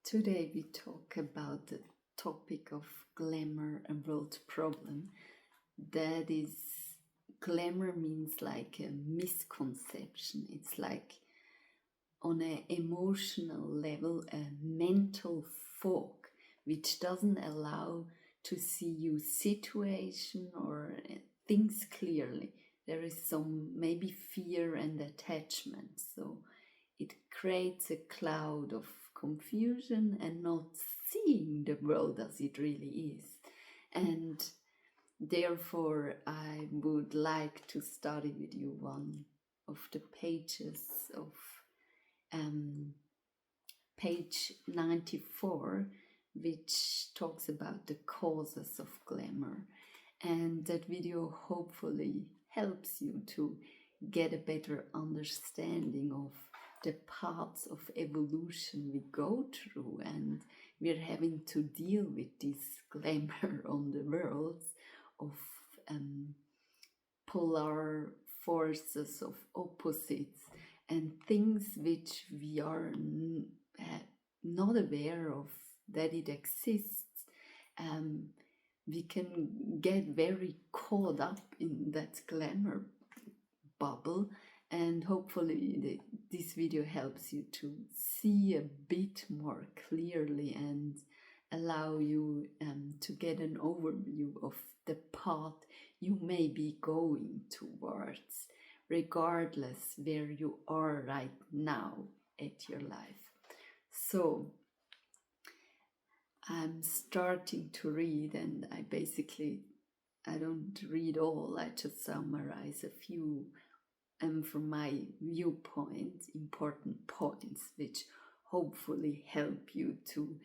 Today we talk about the topic of Glamour A World Problem. That is, glamour means like a misconception. It's like on an emotional level, a mental fog, which doesn't allow to see your situation or things clearly. There is some maybe fear and attachment. So it creates a cloud of confusion and not seeing the world as it really is. And therefore, I would like to study with you one of the pages of page 94, which talks about the causes of glamour. And that video hopefully helps you to get a better understanding of the paths of evolution we go through, and we're having to deal with this glamour on the world of polar forces, of opposites, and things which we are not aware of that it exists. We can get very caught up in that glamour bubble, and hopefully this video helps you to see a bit more clearly and allow you to get an overview of the path you may be going towards, regardless where you are right now at your life. So I'm starting to read, and I don't read all, I just summarize a few from my viewpoint, important points, which hopefully help you to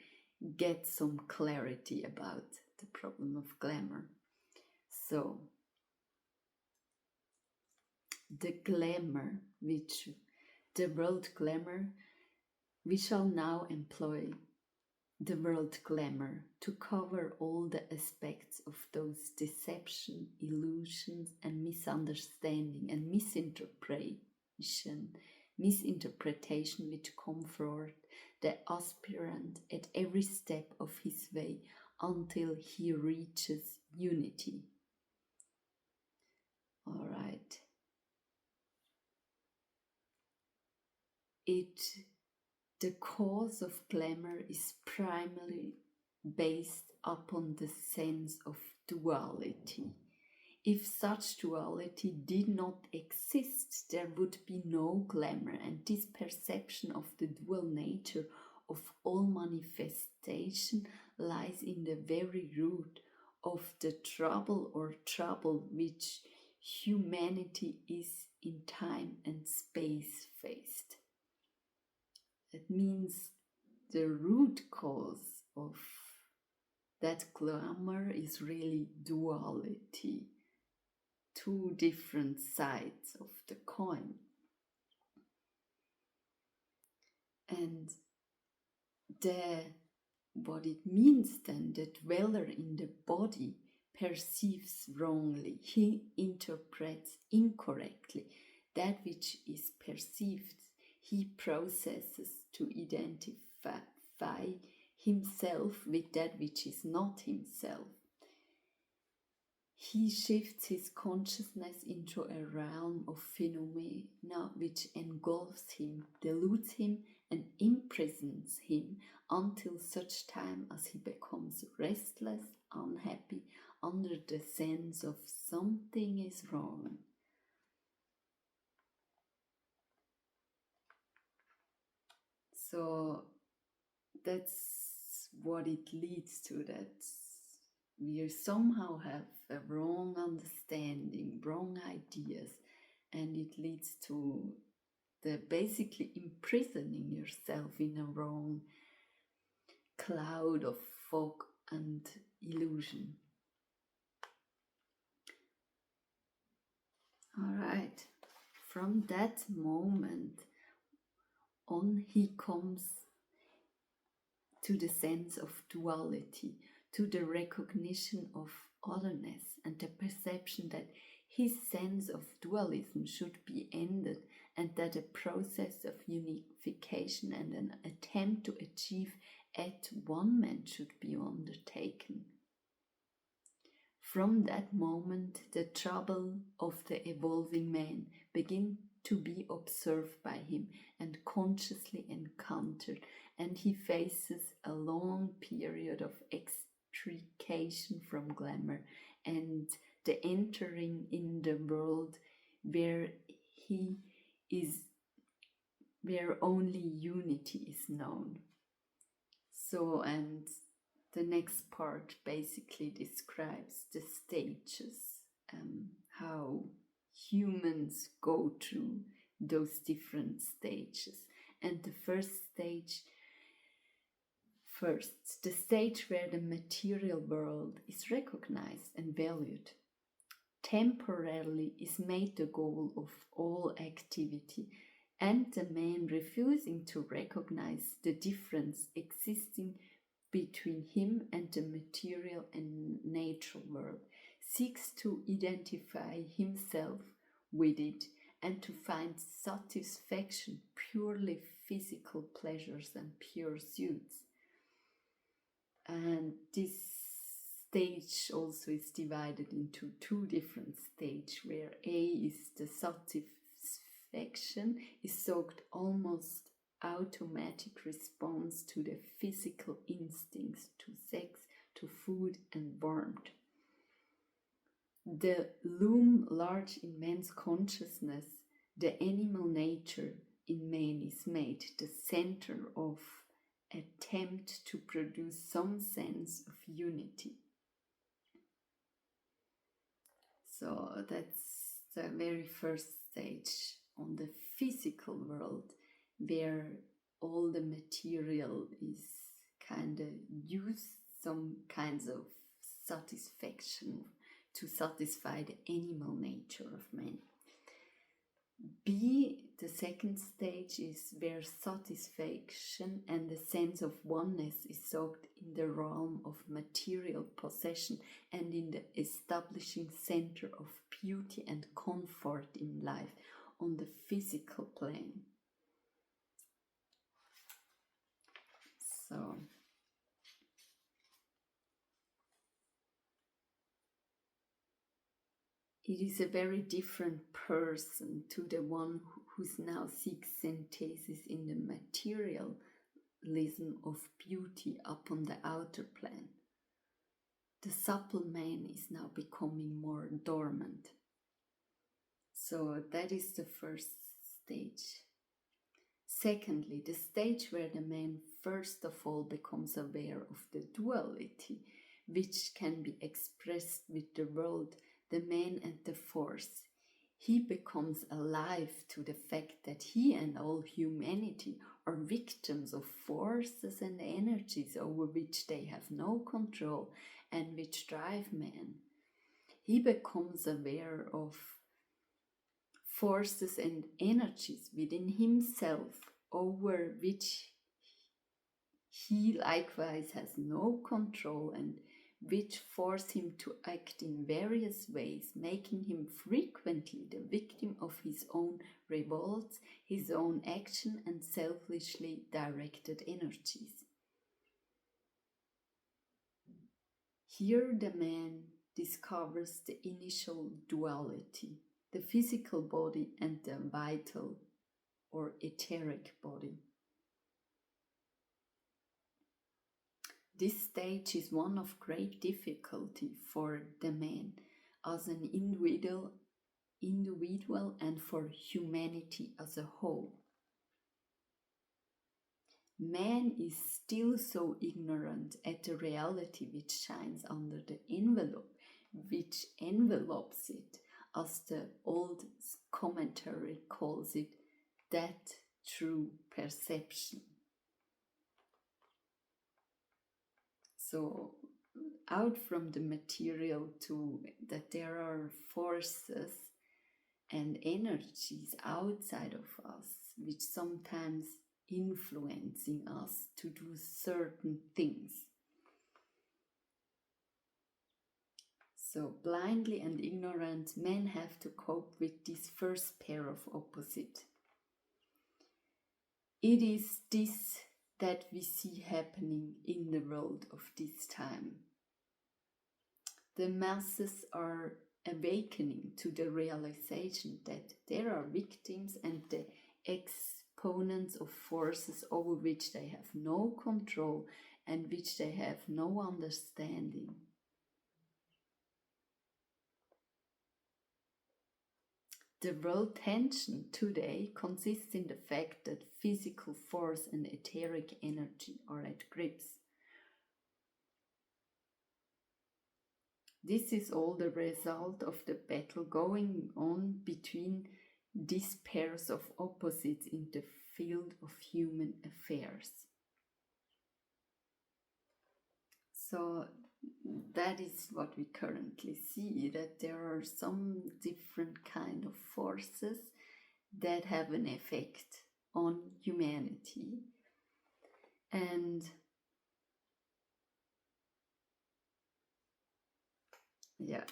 get some clarity about the problem of glamour. So, the world glamour, we shall now employ the world glamour to cover all the aspects of those deception, illusions, and misunderstanding and misinterpretation which comfort the aspirant at every step of his way until he reaches unity. All right. The cause of glamour is primarily based upon the sense of duality. If such duality did not exist, there would be no glamour, and this perception of the dual nature of all manifestation lies in the very root of the trouble which humanity is in time and space faced. It means the root cause of that glamour is really duality, two different sides of the coin. And what it means then, the dweller in the body perceives wrongly, he interprets incorrectly that which is perceived. He processes to identify himself with that which is not himself. He shifts his consciousness into a realm of phenomena which engulfs him, deludes him, and imprisons him until such time as he becomes restless, unhappy, under the sense of something is wrong. So that's what it leads to, that we somehow have a wrong understanding, wrong ideas, and it leads to the basically imprisoning yourself in a wrong cloud of fog and illusion. All right, from that moment on, he comes to the sense of duality, to the recognition of otherness, and the perception that his sense of dualism should be ended, and that a process of unification and an attempt to achieve at-one-ment should be undertaken. From that moment, the trouble of the evolving man begins to be observed by him and consciously encountered, and he faces a long period of extrication from glamour and the entering in the world where only unity is known. So, and the next part basically describes the stages, how humans go through those different stages. And the the stage where the material world is recognized and valued, temporarily is made the goal of all activity, and the man, refusing to recognize the difference existing between him and the material and natural world, seeks to identify himself with it and to find satisfaction, purely physical pleasures and pursuits. And this stage also is divided into two different stages, where A is the satisfaction, is sought almost automatic response to the physical instincts, to sex, to food and warmth. The loom large in man's consciousness, the animal nature in man is made the center of attempt to produce some sense of unity. So that's the very first stage on the physical world, where all the material is kind of used some kinds of satisfaction to satisfy the animal nature of man. B, the second stage, is where satisfaction and the sense of oneness is sought in the realm of material possession and in the establishing center of beauty and comfort in life on the physical plane. So it is a very different person to the one who's now seeks synthesis in the materialism of beauty upon the outer plane. The supple man is now becoming more dormant. So that is the first stage. Secondly, the stage where the man first of all becomes aware of the duality, which can be expressed with the world, the man and the force. He becomes alive to the fact that he and all humanity are victims of forces and energies over which they have no control and which drive man. He becomes aware of forces and energies within himself over which he likewise has no control and which force him to act in various ways, making him frequently the victim of his own revolts, his own action and selfishly directed energies. Here the man discovers the initial duality, the physical body and the vital or etheric body. This stage is one of great difficulty for the man as an individual and for humanity as a whole. Man is still so ignorant at the reality which shines under the envelope, which envelopes it, as the old commentary calls it, that true perception. So out from the material to that there are forces and energies outside of us which sometimes influencing us to do certain things. So blindly and ignorant men have to cope with this first pair of opposites. It is this that we see happening in the world of this time. The masses are awakening to the realization that there are victims and the exponents of forces over which they have no control and which they have no understanding. The world tension today consists in the fact that physical force and etheric energy are at grips. This is all the result of the battle going on between these pairs of opposites in the field of human affairs. So that is what we currently see, that there are some different kind of forces that have an effect on humanity. And yeah,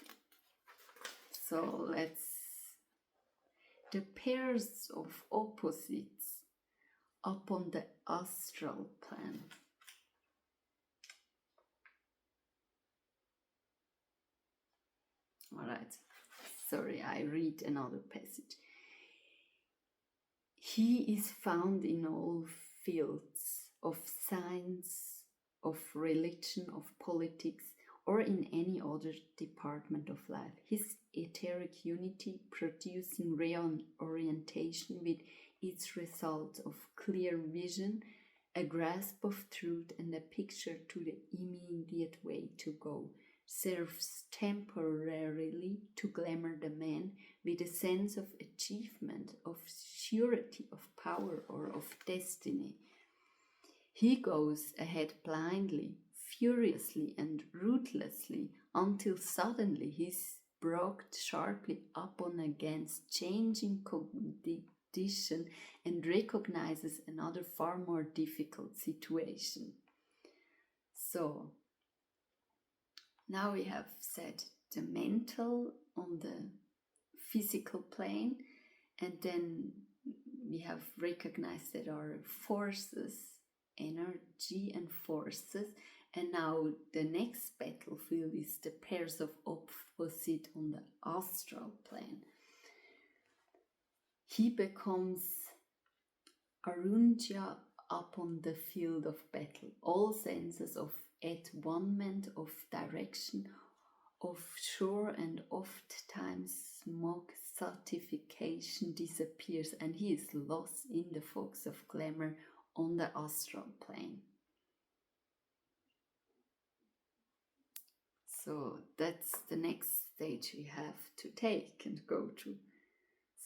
so the pairs of opposites upon the astral plane. All right, sorry, I read another passage. He is found in all fields of science, of religion, of politics, or in any other department of life. His etheric unity producing reorientation with its result of clear vision, a grasp of truth, and a picture to the immediate way to go, serves temporarily to glamour the man with a sense of achievement, of surety, of power, or of destiny. He goes ahead blindly, furiously, and ruthlessly until suddenly he is brought sharply upon against changing condition and recognizes another far more difficult situation. So, now we have said the mental on the physical plane, and then we have recognized that our forces, energy and forces, and now the next battlefield is the pairs of opposite on the astral plane. He becomes Arunja upon the field of battle. All senses of at-one-ment, of direction, of sure and oft-times mock certification disappears, and he is lost in the fogs of glamour on the astral plane. So that's the next stage we have to take and go to.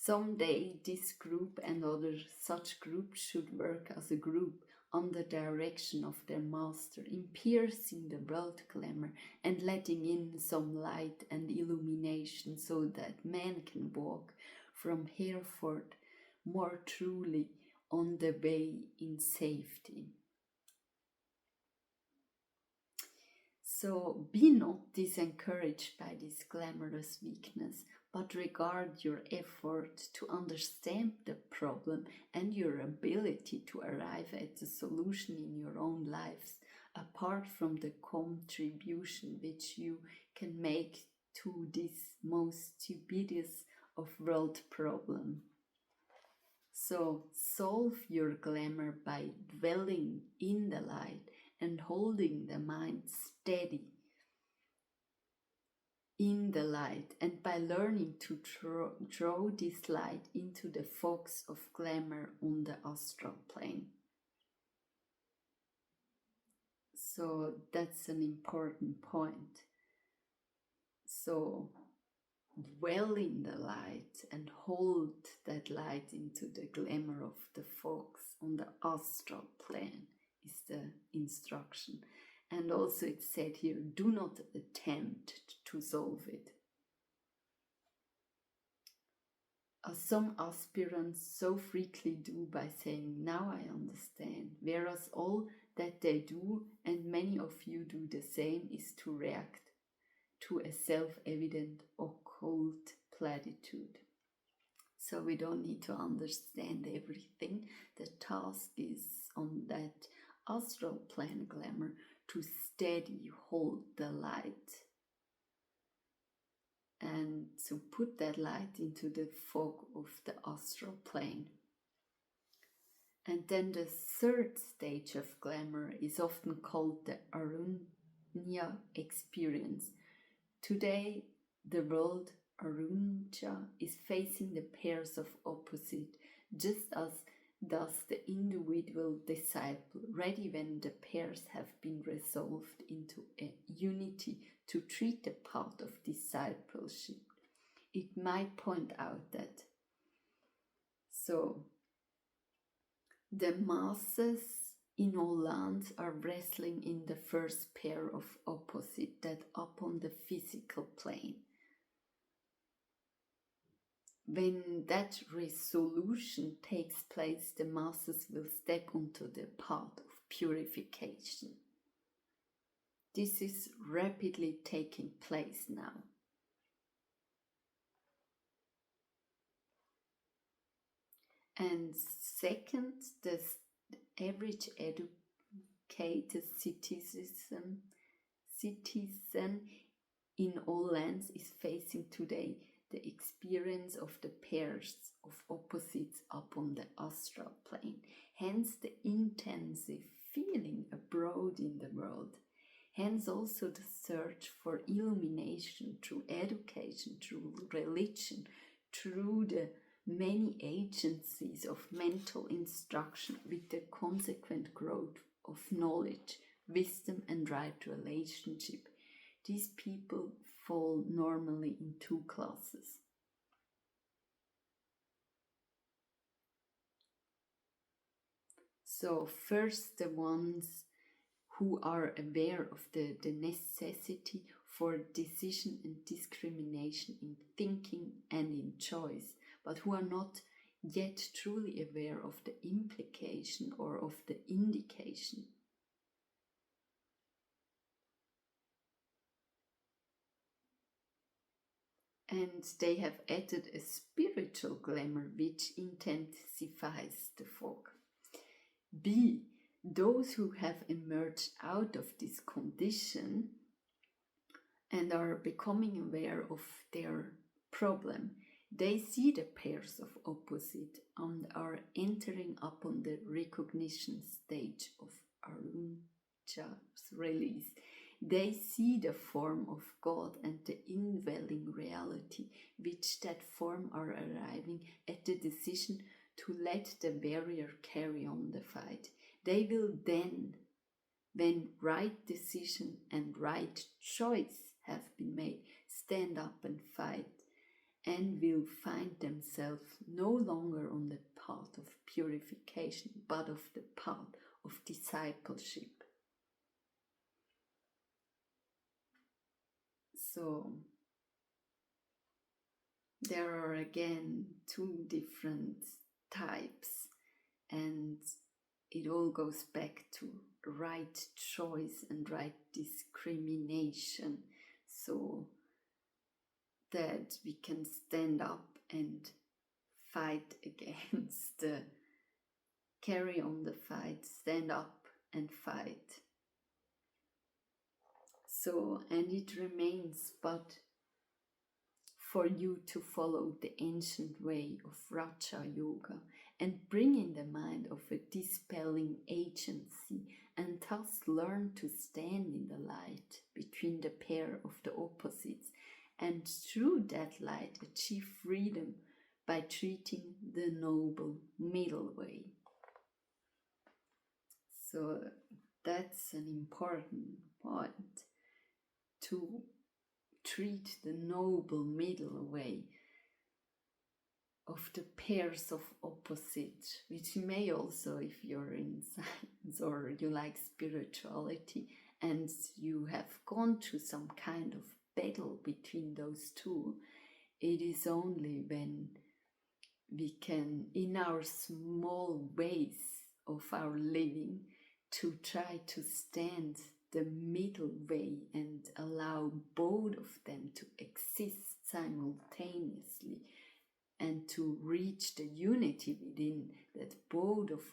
Someday this group and other such groups should work as a group under direction of their master, in piercing the world glamour and letting in some light and illumination so that man can walk from Hereford more truly on the way in safety. So be not disencouraged by this glamorous weakness, but regard your effort to understand the problem and your ability to arrive at the solution in your own lives, apart from the contribution which you can make to this most stupendous of world problem. So solve your glamour by dwelling in the light and holding the mind steady in the light, and by learning to draw this light into the fogs of glamour on the astral plane. So that's an important point. So dwell in the light and hold that light into the glamour of the fogs on the astral plane is the instruction. And also it said here, do not attempt to solve it. As some aspirants so frequently do by saying, now I understand, whereas all that they do, and many of you do the same, is to react to a self-evident occult platitude. So we don't need to understand everything. The task is on that astral plane glamour to steady hold the light and to put that light into the fog of the astral plane. And then the third stage of glamour is often called the Arunya experience. Today, the world Arunya is facing the pairs of opposite, just as does the individual disciple, ready when the pairs have been resolved into a unity to treat the path of discipleship. It might point out that the masses in all lands are wrestling in the first pair of opposite that upon the physical plane. When that resolution takes place, the masses will step onto the path of purification. This is rapidly taking place now. And second, the average educated citizen in all lands is facing today the experience of the pairs of opposites upon the astral plane, hence the intensive feeling abroad in the world, hence also the search for illumination through education, through religion, through the many agencies of mental instruction with the consequent growth of knowledge, wisdom and right relationship. These people fall normally in two classes. So first, the ones who are aware of the necessity for decision and discrimination in thinking and in choice, but who are not yet truly aware of the implication or of the indication. And they have added a spiritual glamour which intensifies the fog. B, those who have emerged out of this condition and are becoming aware of their problem, they see the pairs of opposite and are entering upon the recognition stage of Aruncha's release. They see the form of God and the indwelling reality, which that form are arriving at the decision to let the warrior carry on the fight. They will then, when right decision and right choice have been made, stand up and fight, and will find themselves no longer on the path of purification, but of the path of discipleship. So there are again two different types, and it all goes back to right choice and right discrimination, so that we can stand up and fight against carry on the fight, stand up and fight. So, and it remains but for you to follow the ancient way of Raja Yoga and bring in the mind of a dispelling agency, and thus learn to stand in the light between the pair of the opposites, and through that light achieve freedom by treating the noble middle way. So that's an important point, to treat the noble middle way of the pairs of opposite, which you may also, if you're in science or you like spirituality and you have gone through some kind of battle between those two, it is only when we can, in our small ways of our living, to try to stand the middle way and allow both of them to exist simultaneously, and to reach the unity within, that both of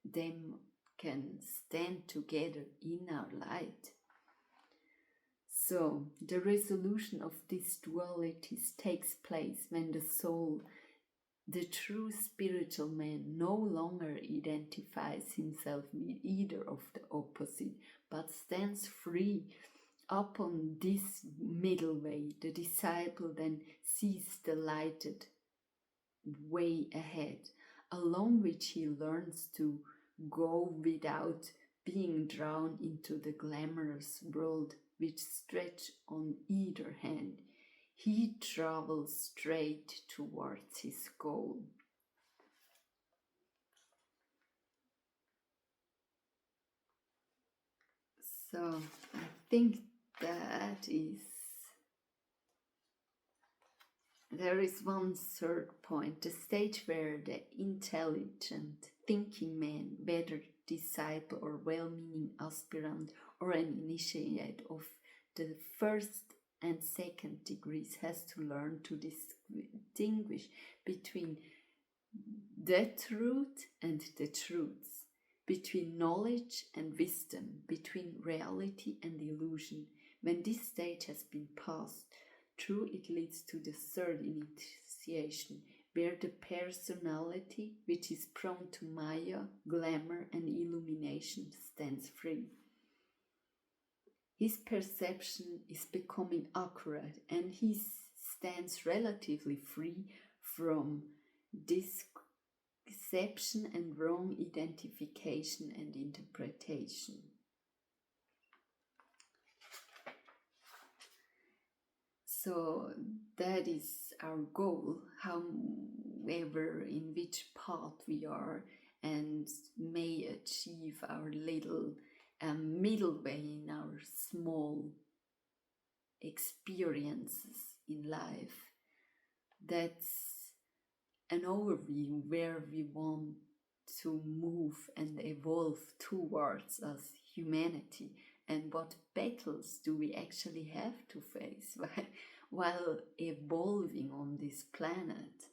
them can stand together in our light. So the resolution of these dualities takes place when the soul, the true spiritual man, no longer identifies himself with either of the opposite, but stands free upon this middle way. The disciple then sees the lighted way ahead, along which he learns to go without being drawn into the glamorous world which stretch on either hand. He travels straight towards his goal. So I think that is... There is one third point, the stage where the intelligent, thinking man, whether disciple or well-meaning aspirant or an initiate of the first and second degrees, has to learn to distinguish between the truth and the truths, between knowledge and wisdom, between reality and illusion. When this stage has been passed through, it leads to the third initiation, where the personality, which is prone to Maya, glamour and illumination, stands free. His perception is becoming accurate, and he stands relatively free from deception and wrong identification and interpretation. So that is our goal, however, in which path we are, and may achieve our little middle way in our small experiences in life. That's an overview where we want to move and evolve towards as humanity, and what battles do we actually have to face while evolving on this planet.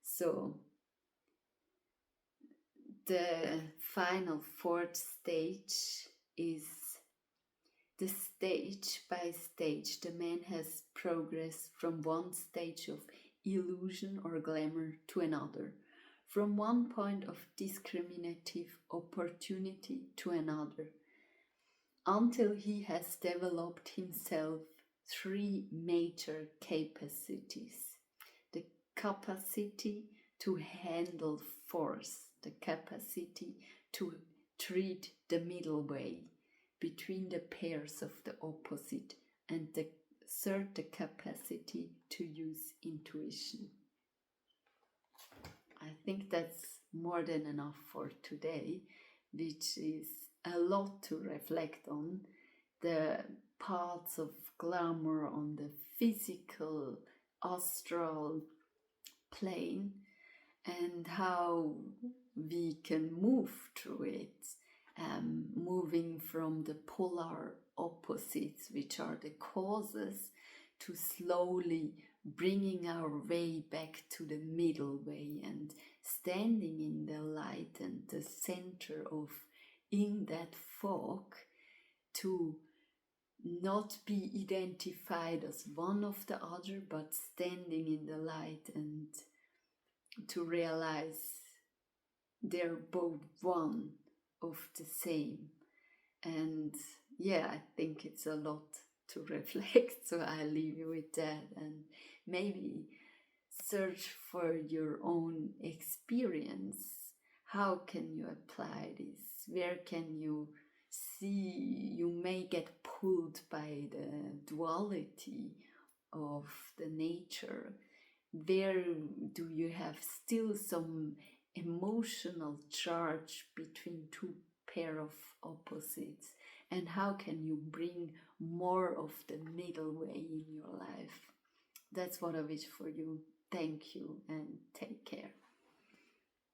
So the final fourth stage is the stage by stage. The man has progressed from one stage of illusion or glamour to another, from one point of discriminative opportunity to another, until he has developed himself three major capacities: the capacity to handle force, the capacity to treat the middle way between the pairs of the opposite, and the third, the capacity to use intuition. I think that's more than enough for today, which is a lot to reflect on. The parts of glamour on the physical, astral plane, and how we can move through it, moving from the polar opposites, which are the causes, to slowly bringing our way back to the middle way and standing in the light and the center of, in that fog, to not be identified as one of the other, but standing in the light, and to realize they're both one of the same. And yeah, I think it's a lot to reflect, so I leave you with that, and maybe search for your own experience. How can you apply this? Where can you see you may get pulled by the duality of the nature? Where do you have still some emotional charge between two pair of opposites? And how can you bring more of the middle way in your life? That's what I wish for you. Thank you and take care.